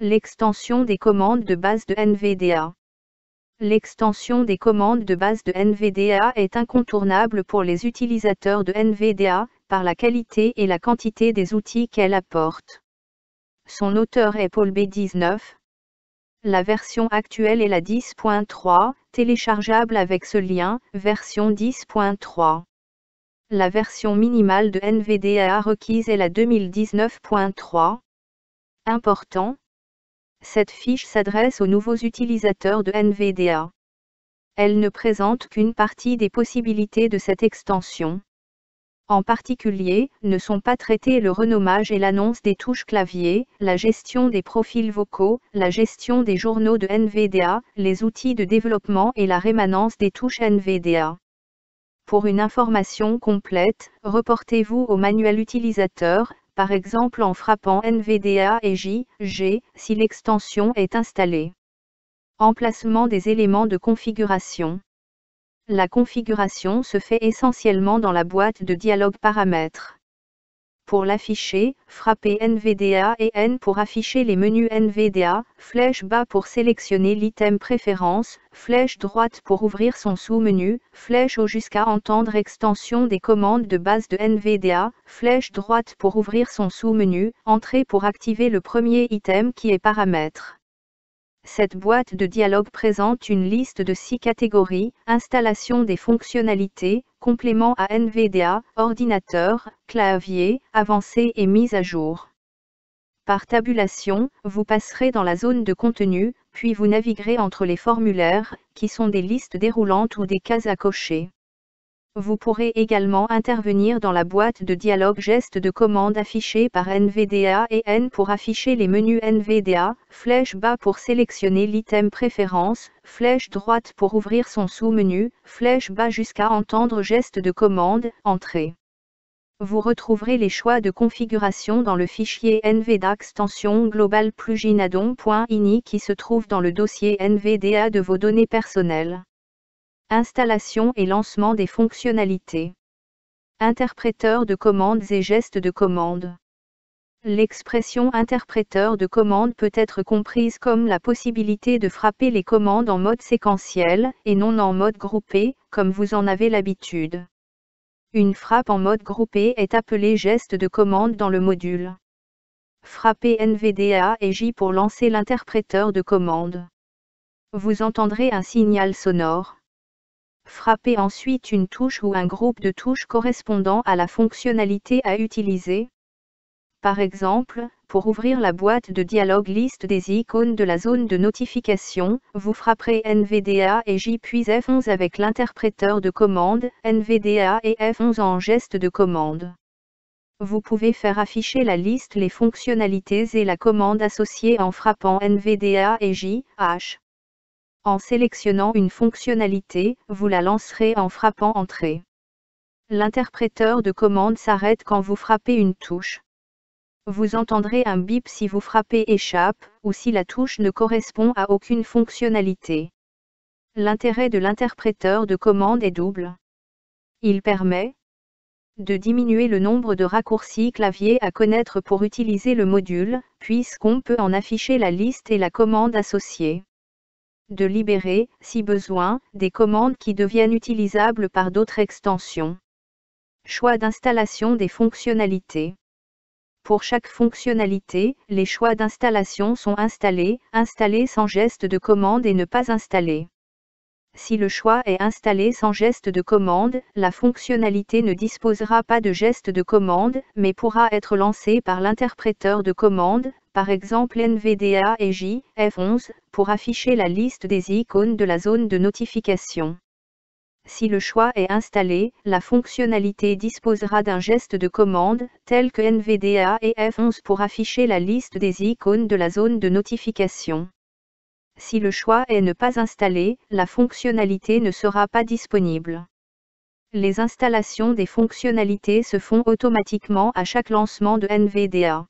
L'extension des commandes de base de NVDA. L'extension des commandes de base de NVDA est incontournable pour les utilisateurs de NVDA, par la qualité et la quantité des outils qu'elle apporte. Son auteur est Paul B19. La version actuelle est la 10.3, téléchargeable avec ce lien, version 10.3. La version minimale de NVDA requise est la 2019.3. Important. Cette fiche s'adresse aux nouveaux utilisateurs de NVDA. Elle ne présente qu'une partie des possibilités de cette extension. En particulier, ne sont pas traités le renommage et l'annonce des touches clavier, la gestion des profils vocaux, la gestion des journaux de NVDA, les outils de développement et la rémanence des touches NVDA. Pour une information complète, reportez-vous au manuel utilisateur, par exemple en frappant NVDA et J, G, si l'extension est installée. Emplacement des éléments de configuration. La configuration se fait essentiellement dans la boîte de dialogue paramètres. Pour l'afficher, frappez NVDA et N pour afficher les menus NVDA, flèche bas pour sélectionner l'item préférence, flèche droite pour ouvrir son sous-menu, flèche haut jusqu'à entendre extension des commandes de base de NVDA, flèche droite pour ouvrir son sous-menu, entrée pour activer le premier item qui est paramètre. Cette boîte de dialogue présente une liste de 6 catégories, installation des fonctionnalités, complément à NVDA, ordinateur, clavier, avancé et mise à jour. Par tabulation, vous passerez dans la zone de contenu, puis vous naviguerez entre les formulaires, qui sont des listes déroulantes ou des cases à cocher. Vous pourrez également intervenir dans la boîte de dialogue gestes de commande affichée par NVDA et N pour afficher les menus NVDA, flèche bas pour sélectionner l'item préférence, flèche droite pour ouvrir son sous-menu, flèche bas jusqu'à entendre geste de commande, entrée. Vous retrouverez les choix de configuration dans le fichier NVDA extension global pluginadon.ini qui se trouve dans le dossier NVDA de vos données personnelles. Installation et lancement des fonctionnalités. Interpréteur de commandes et gestes de commande. L'expression interpréteur de commande peut être comprise comme la possibilité de frapper les commandes en mode séquentiel, et non en mode groupé, comme vous en avez l'habitude. Une frappe en mode groupé est appelée geste de commande dans le module. Frappez NVDA et J pour lancer l'interpréteur de commande. Vous entendrez un signal sonore. Frappez ensuite une touche ou un groupe de touches correspondant à la fonctionnalité à utiliser. Par exemple, pour ouvrir la boîte de dialogue liste des icônes de la zone de notification, vous frapperez NVDA et J puis F11 avec l'interpréteur de commande, NVDA et F11 en geste de commande. Vous pouvez faire afficher la liste, les fonctionnalités et la commande associée en frappant NVDA et J, H. En sélectionnant une fonctionnalité, vous la lancerez en frappant Entrée. L'interpréteur de commande s'arrête quand vous frappez une touche. Vous entendrez un bip si vous frappez Échappe, ou si la touche ne correspond à aucune fonctionnalité. L'intérêt de l'interpréteur de commande est double. Il permet de diminuer le nombre de raccourcis clavier à connaître pour utiliser le module, puisqu'on peut en afficher la liste et la commande associée. De libérer, si besoin, des commandes qui deviennent utilisables par d'autres extensions. Choix d'installation des fonctionnalités. Pour chaque fonctionnalité, les choix d'installation sont installés sans geste de commande et ne pas installés. Si le choix est installé sans geste de commande, la fonctionnalité ne disposera pas de geste de commande, mais pourra être lancée par l'interpréteur de commande, par exemple NVDA et J, F11, pour afficher la liste des icônes de la zone de notification. Si le choix est installé, la fonctionnalité disposera d'un geste de commande, tel que NVDA et F11 pour afficher la liste des icônes de la zone de notification. Si le choix est ne pas installé, la fonctionnalité ne sera pas disponible. Les installations des fonctionnalités se font automatiquement à chaque lancement de NVDA.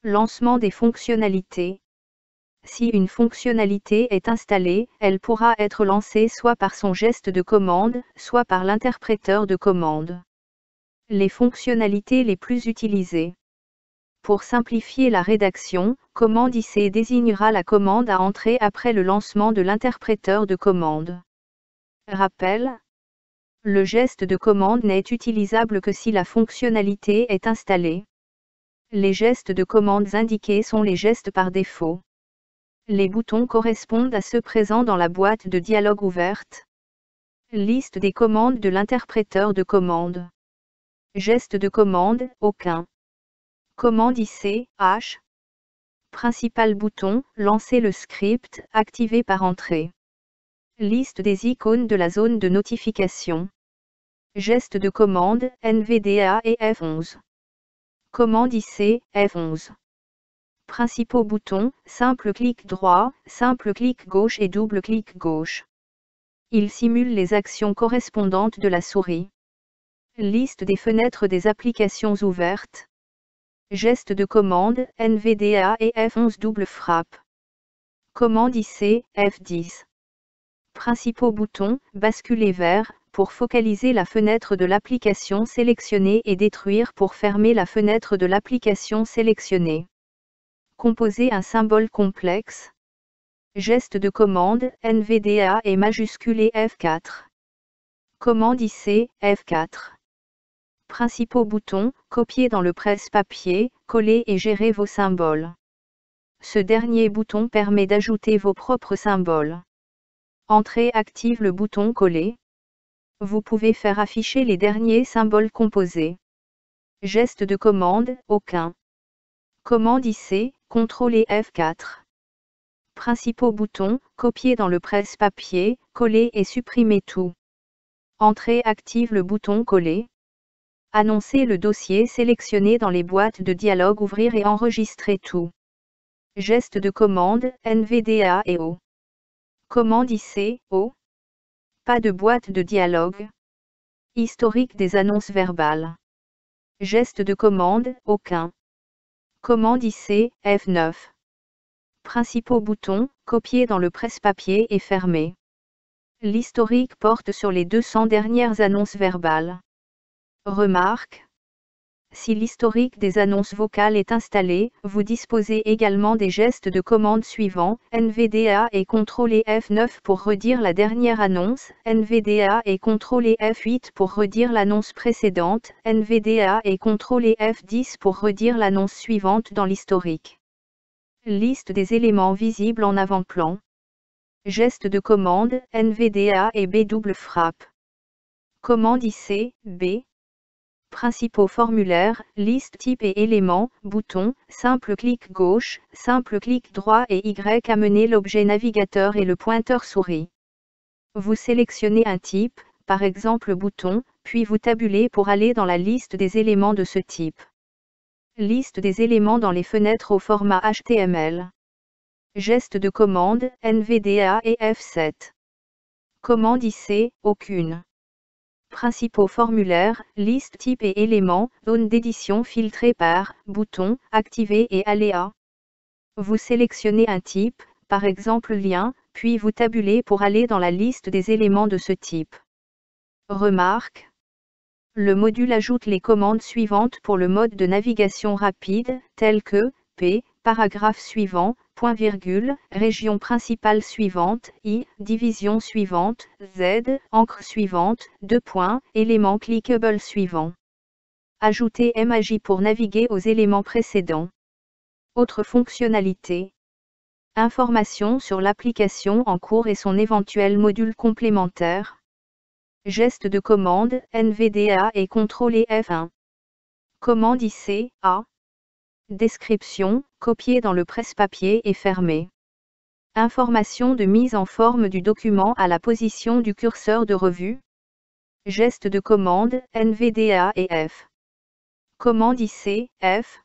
Lancement des fonctionnalités. Si une fonctionnalité est installée, elle pourra être lancée soit par son geste de commande, soit par l'interpréteur de commande. Les fonctionnalités les plus utilisées. Pour simplifier la rédaction, commande IC désignera la commande à entrer après le lancement de l'interpréteur de commande. Rappel. Le geste de commande n'est utilisable que si la fonctionnalité est installée. Les gestes de commande indiqués sont les gestes par défaut. Les boutons correspondent à ceux présents dans la boîte de dialogue ouverte. Liste des commandes de l'interpréteur de commande. Geste de commande, aucun. Commande IC, H. Principal bouton, lancer le script, activé par entrée. Liste des icônes de la zone de notification. Geste de commande, NVDA et F11. Commande IC, F11. Principaux boutons, simple clic droit, simple clic gauche et double clic gauche. Il simule les actions correspondantes de la souris. Liste des fenêtres des applications ouvertes. Geste de commande, NVDA et F11 double frappe. Commande IC, F10. Principaux boutons, basculer vers, pour focaliser la fenêtre de l'application sélectionnée et détruire pour fermer la fenêtre de l'application sélectionnée. Composer un symbole complexe. Geste de commande, NVDA et majuscule et F4. Commande IC, F4. Principaux boutons, copier dans le presse-papier, coller et gérer vos symboles. Ce dernier bouton permet d'ajouter vos propres symboles. Entrée active le bouton coller. Vous pouvez faire afficher les derniers symboles composés. Geste de commande, aucun. Commande IC, CTRL et F4. Principaux boutons, copier dans le presse-papier, coller et supprimer tout. Entrée active le bouton coller. Annoncer le dossier sélectionné dans les boîtes de dialogue ouvrir et enregistrer tout. Geste de commande, NVDA et O. Commande IC, O. Pas de boîte de dialogue. Historique des annonces verbales. Geste de commande, aucun. Commande IC, F9. Principaux boutons, copier dans le presse-papier et fermer. L'historique porte sur les 200 dernières annonces verbales. Remarque. Si l'historique des annonces vocales est installé, vous disposez également des gestes de commande suivants, NVDA et CTRL et F9 pour redire la dernière annonce, NVDA et CTRL et F8 pour redire l'annonce précédente, NVDA et CTRL et F10 pour redire l'annonce suivante dans l'historique. Liste des éléments visibles en avant-plan. Geste de commande, NVDA et B double frappe. Commande IC, B. Principaux formulaires, liste type et éléments, bouton, simple clic gauche, simple clic droit et Y amener l'objet navigateur et le pointeur souris. Vous sélectionnez un type, par exemple bouton, puis vous tabulez pour aller dans la liste des éléments de ce type. Liste des éléments dans les fenêtres au format HTML. Geste de commande, NVDA et F7. Commande IC, aucune. Principaux formulaires, liste type et éléments, zone d'édition filtrée par, bouton, activé et aléa. Vous sélectionnez un type, par exemple lien, puis vous tabulez pour aller dans la liste des éléments de ce type. Remarque. Le module ajoute les commandes suivantes pour le mode de navigation rapide, telles que, P, paragraphe suivant, point virgule, région principale suivante, I, division suivante, Z, encre suivante, 2 points, élément clickable suivant. Ajouter MAJ pour naviguer aux éléments précédents. Autres fonctionnalités. Informations sur l'application en cours et son éventuel module complémentaire. Geste de commande, NVDA et CTRL et F1. Commande IC, A. Description, copier dans le presse-papier et fermer. Information de mise en forme du document à la position du curseur de revue. Geste de commande, NVDA et F. Commande IC, F.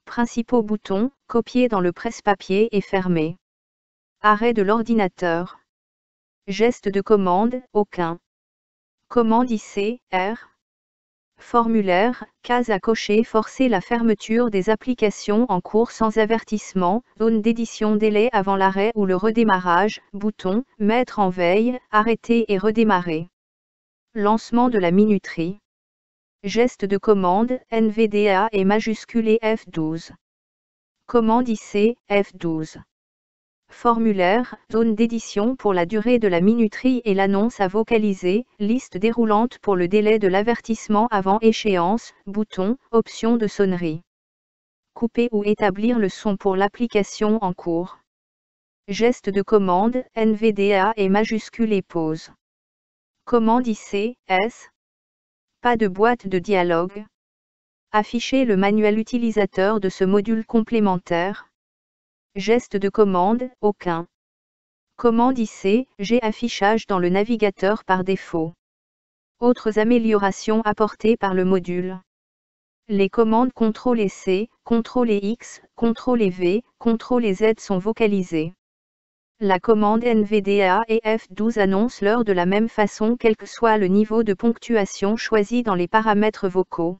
Principaux boutons, copier dans le presse-papier et fermer. Arrêt de l'ordinateur. Geste de commande, aucun. Commande IC, R. Formulaire, case à cocher forcer la fermeture des applications en cours sans avertissement, zone d'édition délai avant l'arrêt ou le redémarrage, bouton, mettre en veille, arrêter et redémarrer. Lancement de la minuterie. Geste de commande, NVDA et majuscule et F12. Commande IC, F12. Formulaire, zone d'édition pour la durée de la minuterie et l'annonce à vocaliser, liste déroulante pour le délai de l'avertissement avant échéance, bouton, option de sonnerie. Couper ou établir le son pour l'application en cours. Geste de commande, NVDA et majuscule et pause. Commande IC, S. Pas de boîte de dialogue. Afficher le manuel utilisateur de ce module complémentaire. Geste de commande, aucun. Commande IC, G affichage dans le navigateur par défaut. Autres améliorations apportées par le module. Les commandes CTRL+C, CTRL+X, CTRL+V, CTRL+Z sont vocalisées. La commande NVDA et F12 annoncent l'heure de la même façon quel que soit le niveau de ponctuation choisi dans les paramètres vocaux.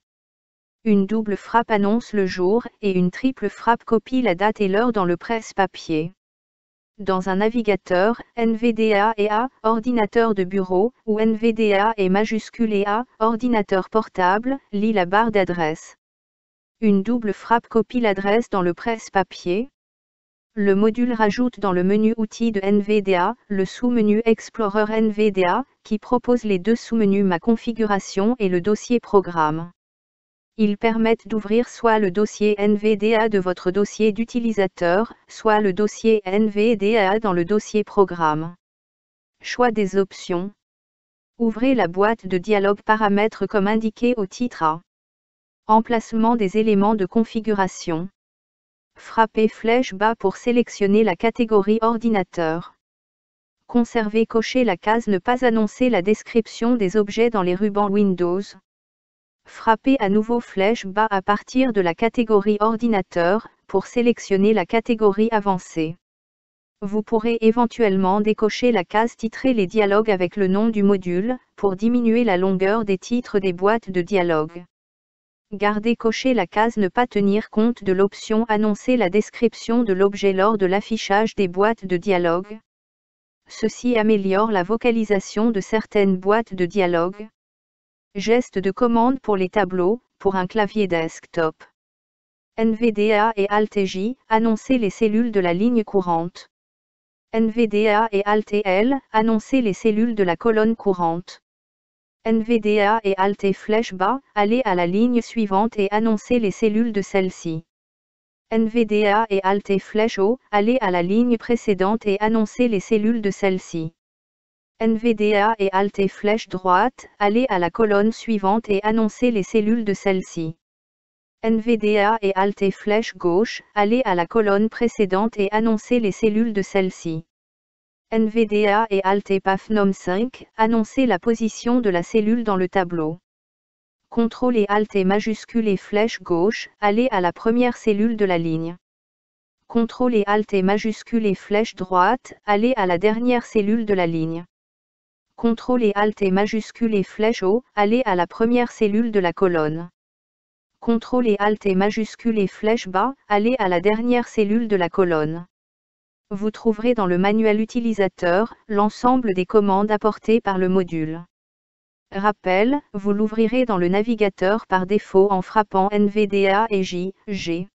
Une double frappe annonce le jour et une triple frappe copie la date et l'heure dans le presse-papier. Dans un navigateur, NVDA et A, ordinateur de bureau, ou NVDA et majuscule et A, ordinateur portable, lit la barre d'adresse. Une double frappe copie l'adresse dans le presse-papier. Le module rajoute dans le menu Outils de NVDA, le sous-menu Explorer NVDA, qui propose les deux sous-menus Ma configuration et le dossier Programme. Ils permettent d'ouvrir soit le dossier NVDA de votre dossier d'utilisateur, soit le dossier NVDA dans le dossier Programme. Choix des options. Ouvrez la boîte de dialogue paramètres comme indiqué au titre A. Emplacement des éléments de configuration. Frappez flèche bas pour sélectionner la catégorie ordinateur. Conservez coché la case Ne pas annoncer la description des objets dans les rubans Windows. Frappez à nouveau flèche bas à partir de la catégorie ordinateur, pour sélectionner la catégorie avancée. Vous pourrez éventuellement décocher la case titrée Les dialogues avec le nom du module, pour diminuer la longueur des titres des boîtes de dialogue. Gardez coché la case Ne pas tenir compte de l'option Annoncer la description de l'objet lors de l'affichage des boîtes de dialogue. Ceci améliore la vocalisation de certaines boîtes de dialogue. Geste de commande pour les tableaux, pour un clavier desktop. NVDA et Alt-J, annoncer les cellules de la ligne courante. NVDA et Alt-L, annoncer les cellules de la colonne courante. NVDA et Alt et flèche bas, aller à la ligne suivante et annoncer les cellules de celle-ci. NVDA et Alt et flèche haut, aller à la ligne précédente et annoncer les cellules de celle-ci. NVDA et Alt et flèche droite, aller à la colonne suivante et annoncer les cellules de celle-ci. NVDA et Alt et flèche gauche, aller à la colonne précédente et annoncer les cellules de celle-ci. NVDA et Alt et PAF nom 5, annoncer la position de la cellule dans le tableau. CTRL et Alt et majuscule et flèche gauche, aller à la première cellule de la ligne. CTRL et Alt et majuscule et flèche droite, aller à la dernière cellule de la ligne. CTRL et Alt et majuscule et flèche haut, aller à la première cellule de la colonne. CTRL et Alt et majuscule et flèche bas, aller à la dernière cellule de la colonne. Vous trouverez dans le manuel utilisateur, l'ensemble des commandes apportées par le module. Rappel, vous l'ouvrirez dans le navigateur par défaut en frappant NVDA et J, G.